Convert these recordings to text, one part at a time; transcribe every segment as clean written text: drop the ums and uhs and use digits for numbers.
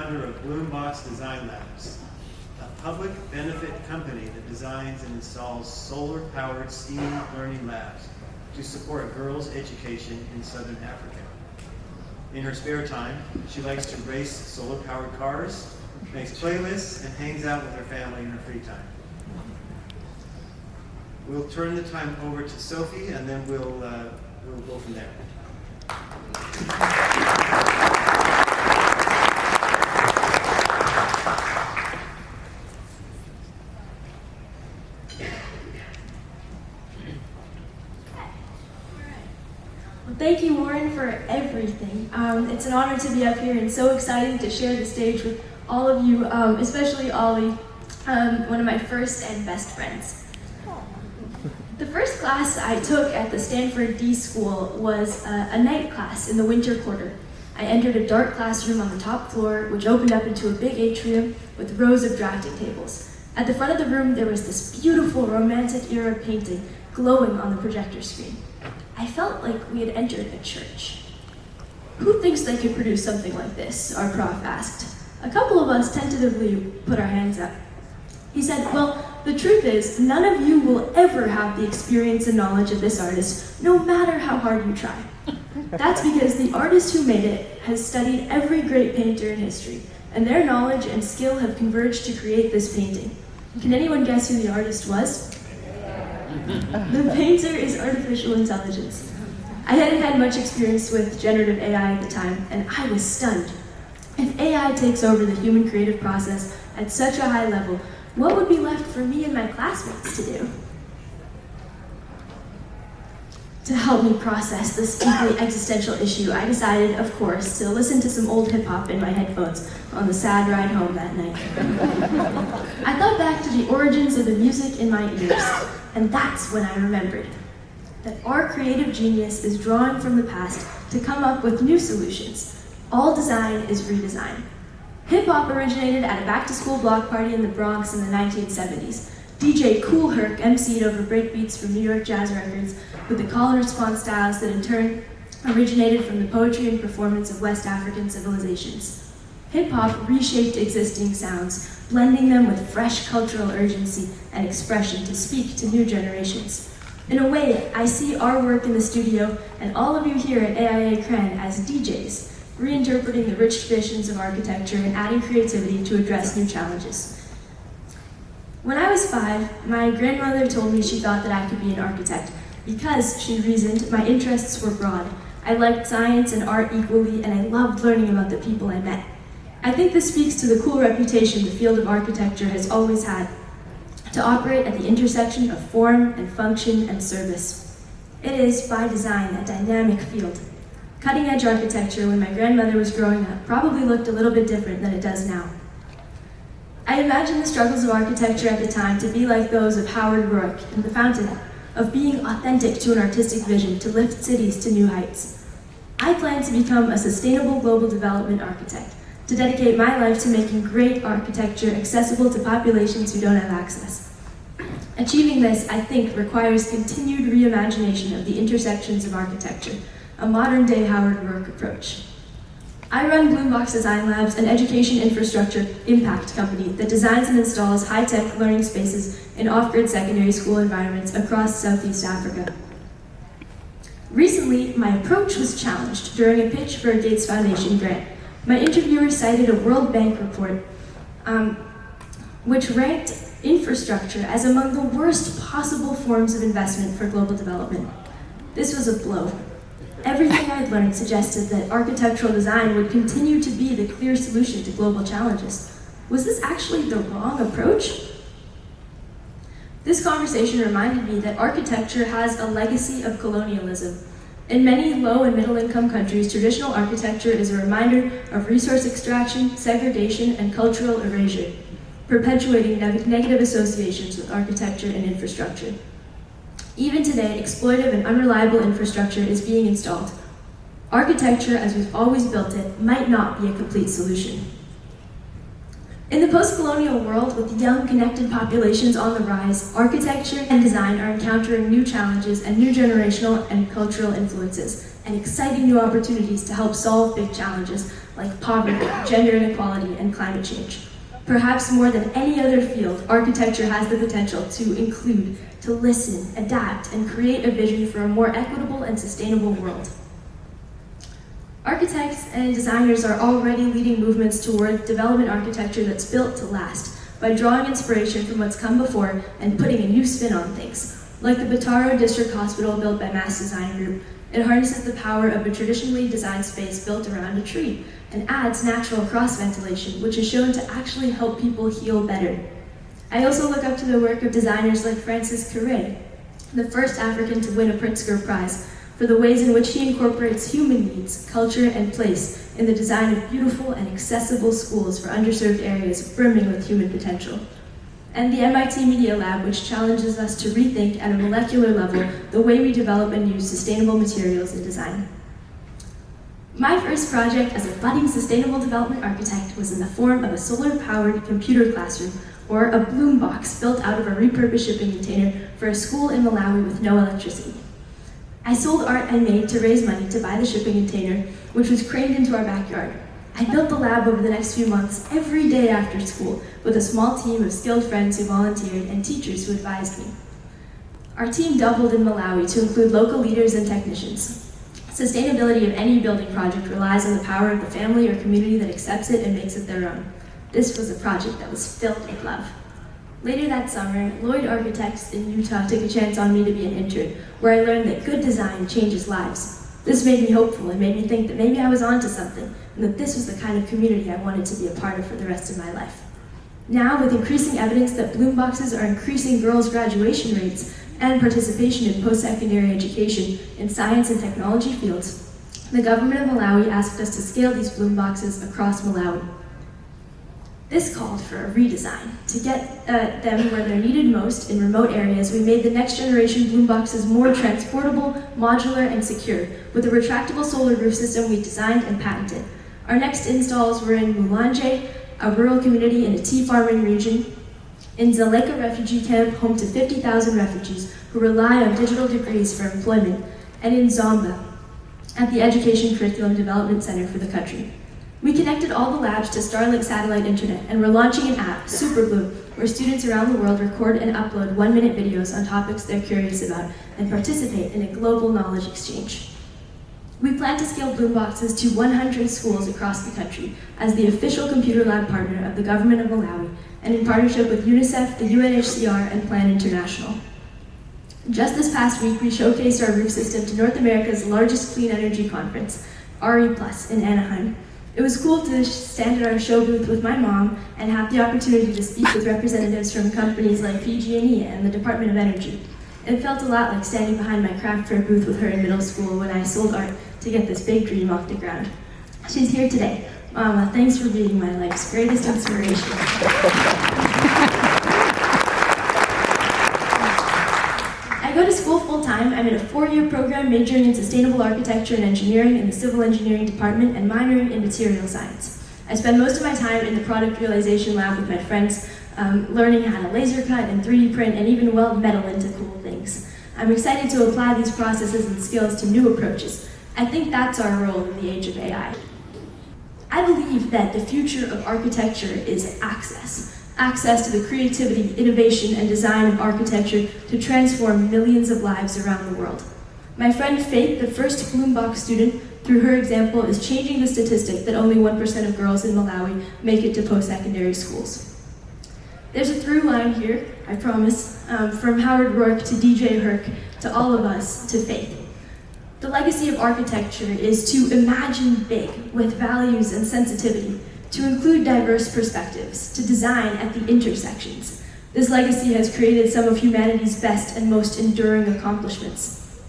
founder of Bloombox Design Labs, a public benefit company that designs and installs solar-powered STEAM learning labs to support girls' education in Southern Africa. In her spare time, she likes to race solar-powered cars, makes playlists, and hangs out with her family in her free time. We'll turn the time over to Sofie, and then we'll go from there. Well, thank you, Warren, for everything. It's an honor to be up here and so exciting to share the stage with all of you, especially Ollie, one of my first and best friends. The first class I took at the Stanford D School was a night class in the winter quarter. I entered a dark classroom on the top floor, which opened up into a big atrium with rows of drafting tables. At the front of the room, there was this beautiful Romantic era painting glowing on the projector screen. I felt like we had entered a church. Who thinks they could produce something like this? Our prof asked. A couple of us tentatively put our hands up. He said, well, the truth is, none of you will ever have the experience and knowledge of this artist, no matter how hard you try. That's because the artist who made it has studied every great painter in history, and their knowledge and skill have converged to create this painting. Can anyone guess who the artist was? The painter is artificial intelligence. I hadn't had much experience with generative AI at the time, and I was stunned. If AI takes over the human creative process at such a high level, what would be left for me and my classmates to do? To help me process this deeply existential issue, I decided, of course, to listen to some old hip-hop in my headphones on the sad ride home that night. I thought back to the origins of the music in my ears, and that's when I remembered that our creative genius is drawing from the past to come up with new solutions. All design is redesign. Hip-hop originated at a back-to-school block party in the Bronx in the 1970s. DJ Kool Herc emceed over breakbeats from New York jazz records with the call and response styles that in turn originated from the poetry and performance of West African civilizations. Hip-hop reshaped existing sounds, blending them with fresh cultural urgency and expression to speak to new generations. In a way, I see our work in the studio and all of you here at AIA CRAN as DJs, reinterpreting the rich traditions of architecture and adding creativity to address new challenges. When I was 5, my grandmother told me she thought that I could be an architect because, she reasoned, my interests were broad. I liked science and art equally, and I loved learning about the people I met. I think this speaks to the cool reputation the field of architecture has always had, to operate at the intersection of form and function and service. It is, by design, a dynamic field. Cutting-edge architecture when my grandmother was growing up probably looked a little bit different than it does now. I imagine the struggles of architecture at the time to be like those of Howard Rourke in The Fountain, of being authentic to an artistic vision to lift cities to new heights. I plan to become a sustainable global development architect, to dedicate my life to making great architecture accessible to populations who don't have access. Achieving this, I think, requires continued reimagination of the intersections of architecture, a modern-day Howard Rourke approach. I run Bloombox Design Labs, an education infrastructure impact company that designs and installs high-tech learning spaces in off-grid secondary school environments across Southeast Africa. Recently, my approach was challenged during a pitch for a Gates Foundation grant. My interviewer cited a World Bank report which ranked infrastructure as among the worst possible forms of investment for global development. This was a blow. Everything I'd learned suggested that architectural design would continue to be the clear solution to global challenges. Was this actually the wrong approach? This conversation reminded me that architecture has a legacy of colonialism. In many low and middle income countries, traditional architecture is a reminder of resource extraction, segregation, and cultural erasure, perpetuating negative associations with architecture and infrastructure. Even today, exploitive and unreliable infrastructure is being installed. Architecture, as we've always built it, might not be a complete solution. In the post-colonial world, with young, connected populations on the rise, architecture and design are encountering new challenges and new generational and cultural influences, and exciting new opportunities to help solve big challenges, like poverty, gender inequality, and climate change. Perhaps more than any other field, architecture has the potential to include, to listen, adapt, and create a vision for a more equitable and sustainable world. Architects and designers are already leading movements toward development architecture that's built to last by drawing inspiration from what's come before and putting a new spin on things. Like the Bataro District Hospital built by Mass Design Group, it harnesses the power of a traditionally designed space built around a tree and adds natural cross-ventilation, which is shown to actually help people heal better. I also look up to the work of designers like Francis CRAN, the first African to win a Pritzker Prize, for the ways in which he incorporates human needs, culture, and place in the design of beautiful and accessible schools for underserved areas brimming with human potential. And the MIT Media Lab, which challenges us to rethink at a molecular level the way we develop and use sustainable materials in design. My first project as a budding sustainable development architect was in the form of a solar-powered computer classroom, or a bloom box built out of a repurposed shipping container for a school in Malawi with no electricity. I sold art I made to raise money to buy the shipping container, which was craned into our backyard. I built the lab over the next few months, every day after school, with a small team of skilled friends who volunteered and teachers who advised me. Our team doubled in Malawi to include local leaders and technicians. Sustainability of any building project relies on the power of the family or community that accepts it and makes it their own. This was a project that was filled with love. Later that summer, Lloyd Architects in Utah took a chance on me to be an intern, where I learned that good design changes lives. This made me hopeful and made me think that maybe I was onto something, and that this was the kind of community I wanted to be a part of for the rest of my life. Now, with increasing evidence that bloom boxes are increasing girls' graduation rates and participation in post-secondary education in science and technology fields, the government of Malawi asked us to scale these bloom boxes across Malawi. This called for a redesign. To get them where they're needed most in remote areas, we made the next generation bloom boxes more transportable, modular, and secure, with a retractable solar roof system we designed and patented. Our next installs were in Mulanje, a rural community in a tea farming region, in Dzaleka refugee camp, home to 50,000 refugees who rely on digital degrees for employment, and in Zomba, at the Education Curriculum Development Center for the country. We connected all the labs to Starlink satellite internet, and we're launching an app, Superblue, where students around the world record and upload 1-minute videos on topics they're curious about and participate in a global knowledge exchange. We plan to scale bloom boxes to 100 schools across the country as the official computer lab partner of the government of Malawi, and in partnership with UNICEF, the UNHCR, and Plan International. Just this past week, we showcased our roof system to North America's largest clean energy conference, RE+ in Anaheim. It was cool to stand at our show booth with my mom and have the opportunity to speak with representatives from companies like PG&E and the Department of Energy. It felt a lot like standing behind my craft fair booth with her in middle school when I sold art to get this big dream off the ground. She's here today. Mama, thanks for being my life's greatest inspiration. I go to school full-time. I'm in a 4-year program majoring in sustainable architecture and engineering in the civil engineering department and minoring in material science. I spend most of my time in the product realization lab with my friends, learning how to laser cut and 3D print and even weld metal into cool things. I'm excited to apply these processes and skills to new approaches. I think that's our role in the age of AI. I believe that the future of architecture is access. Access to the creativity, innovation, and design of architecture to transform millions of lives around the world. My friend Faith, the first Bloombox student, through her example, is changing the statistic that only 1% of girls in Malawi make it to post-secondary schools. There's a through line here, I promise, from Howard Rourke to DJ Herc, to all of us, to Faith. The legacy of architecture is to imagine big with values and sensitivity, to include diverse perspectives, to design at the intersections. This legacy has created some of humanity's best and most enduring accomplishments.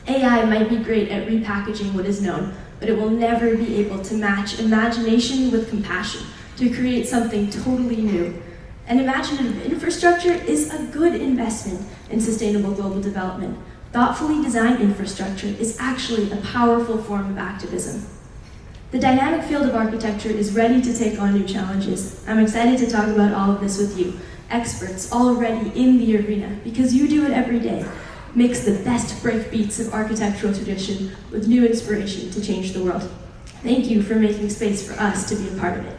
AI might be great at repackaging what is known, but it will never be able to match imagination with compassion to create something totally new. And imaginative infrastructure is a good investment in sustainable global development. Thoughtfully designed infrastructure is actually a powerful form of activism. The dynamic field of architecture is ready to take on new challenges. I'm excited to talk about all of this with you, experts already in the arena, because you do it every day. Mix the best breakbeats of architectural tradition with new inspiration to change the world. Thank you for making space for us to be a part of it.